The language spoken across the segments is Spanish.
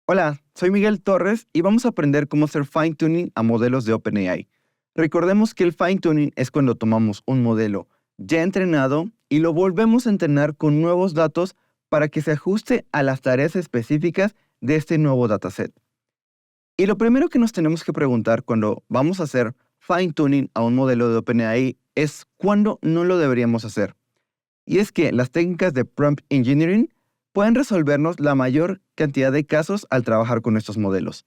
Hola, soy Miguel Torres y vamos a aprender cómo hacer fine-tuning a modelos de OpenAI. Recordemos que el fine-tuning es cuando tomamos un modelo ya entrenado y lo volvemos a entrenar con nuevos datos para que se ajuste a las tareas específicas de este nuevo dataset. Y lo primero que nos tenemos que preguntar cuando vamos a hacer fine-tuning a un modelo de OpenAI es cuándo no lo deberíamos hacer. Y es que las técnicas de prompt engineering pueden resolvernos la mayor cantidad de casos al trabajar con estos modelos.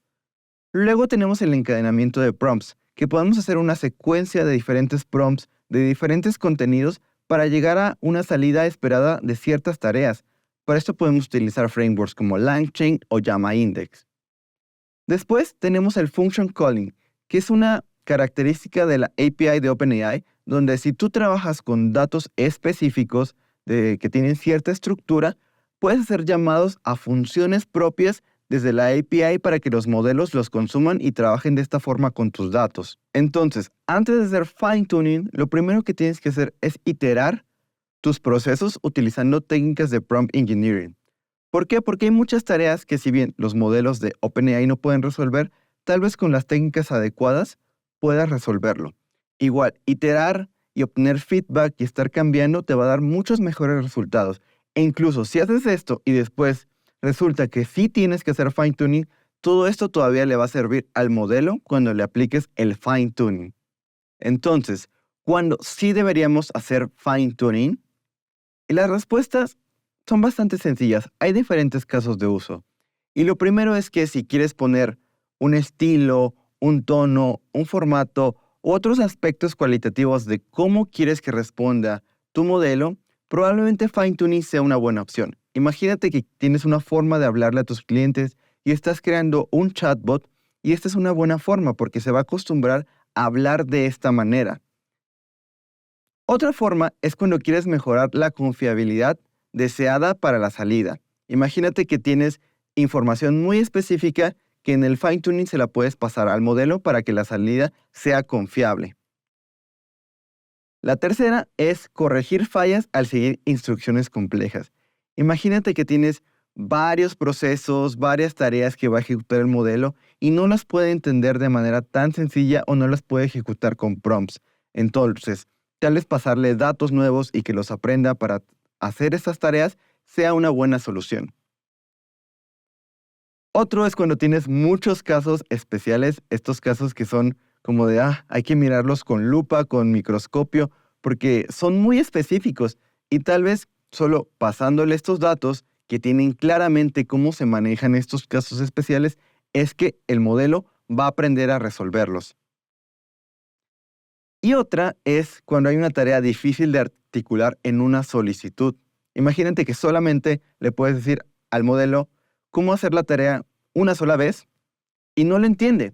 Luego tenemos el encadenamiento de prompts, que podemos hacer una secuencia de diferentes prompts de diferentes contenidos para llegar a una salida esperada de ciertas tareas. Para esto podemos utilizar frameworks como LangChain o LlamaIndex. Después tenemos el function calling, que es una característica de la API de OpenAI, donde si tú trabajas con datos específicos que tienen cierta estructura, puedes hacer llamados a funciones propias desde la API para que los modelos los consuman y trabajen de esta forma con tus datos. Entonces, antes de hacer fine-tuning, lo primero que tienes que hacer es iterar tus procesos utilizando técnicas de prompt engineering. ¿Por qué? Porque hay muchas tareas que si bien los modelos de OpenAI no pueden resolver, tal vez con las técnicas adecuadas puedas resolverlo. Igual, iterar y obtener feedback y estar cambiando te va a dar muchos mejores resultados. E incluso si haces esto y después resulta que sí tienes que hacer fine-tuning, todo esto todavía le va a servir al modelo cuando le apliques el fine-tuning. Entonces, ¿cuándo sí deberíamos hacer fine-tuning? Y las respuestas son bastante sencillas. Hay diferentes casos de uso. Y lo primero es que si quieres poner un estilo, un tono, un formato u otros aspectos cualitativos de cómo quieres que responda tu modelo, probablemente fine-tuning sea una buena opción. Imagínate que tienes una forma de hablarle a tus clientes y estás creando un chatbot y esta es una buena forma porque se va a acostumbrar a hablar de esta manera. Otra forma es cuando quieres mejorar la confiabilidad deseada para la salida. Imagínate que tienes información muy específica que en el fine-tuning se la puedes pasar al modelo para que la salida sea confiable. La tercera es corregir fallas al seguir instrucciones complejas. Imagínate que tienes varios procesos, varias tareas que va a ejecutar el modelo y no las puede entender de manera tan sencilla o no las puede ejecutar con prompts. Entonces, tal vez pasarle datos nuevos y que los aprenda para hacer estas tareas sea una buena solución. Otro es cuando tienes muchos casos especiales, estos casos que son como de, hay que mirarlos con lupa, con microscopio, porque son muy específicos y tal vez solo pasándole estos datos que tienen claramente cómo se manejan estos casos especiales, es que el modelo va a aprender a resolverlos. Y otra es cuando hay una tarea difícil de articular en una solicitud. Imagínate que solamente le puedes decir al modelo cómo hacer la tarea una sola vez y no lo entiende.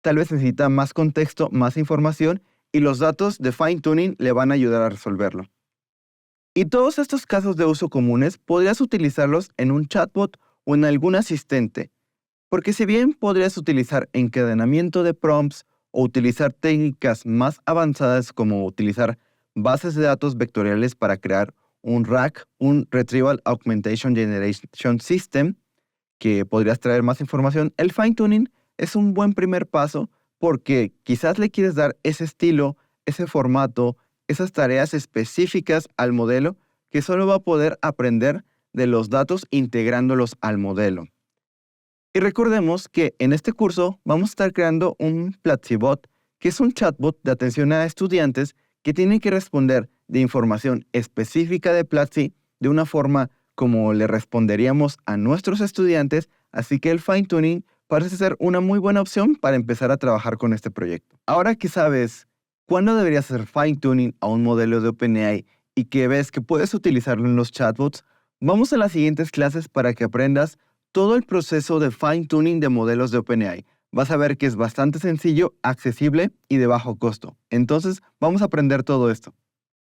Tal vez necesita más contexto, más información y los datos de fine-tuning le van a ayudar a resolverlo. Y todos estos casos de uso comunes podrías utilizarlos en un chatbot o en algún asistente, porque si bien podrías utilizar encadenamiento de prompts o utilizar técnicas más avanzadas como utilizar bases de datos vectoriales para crear un RAG, un Retrieval Augmentation Generation System, que podrías traer más información, el fine-tuning es un buen primer paso porque quizás le quieres dar ese estilo, ese formato, esas tareas específicas al modelo que solo va a poder aprender de los datos integrándolos al modelo. Y recordemos que en este curso vamos a estar creando un PlatziBot, que es un chatbot de atención a estudiantes que tiene que responder de información específica de Platzi de una forma como le responderíamos a nuestros estudiantes, así que el fine-tuning parece ser una muy buena opción para empezar a trabajar con este proyecto. Ahora que sabes cuándo deberías hacer fine-tuning a un modelo de OpenAI y que ves que puedes utilizarlo en los chatbots, vamos a las siguientes clases para que aprendas todo el proceso de fine-tuning de modelos de OpenAI. Vas a ver que es bastante sencillo, accesible y de bajo costo. Entonces, vamos a aprender todo esto.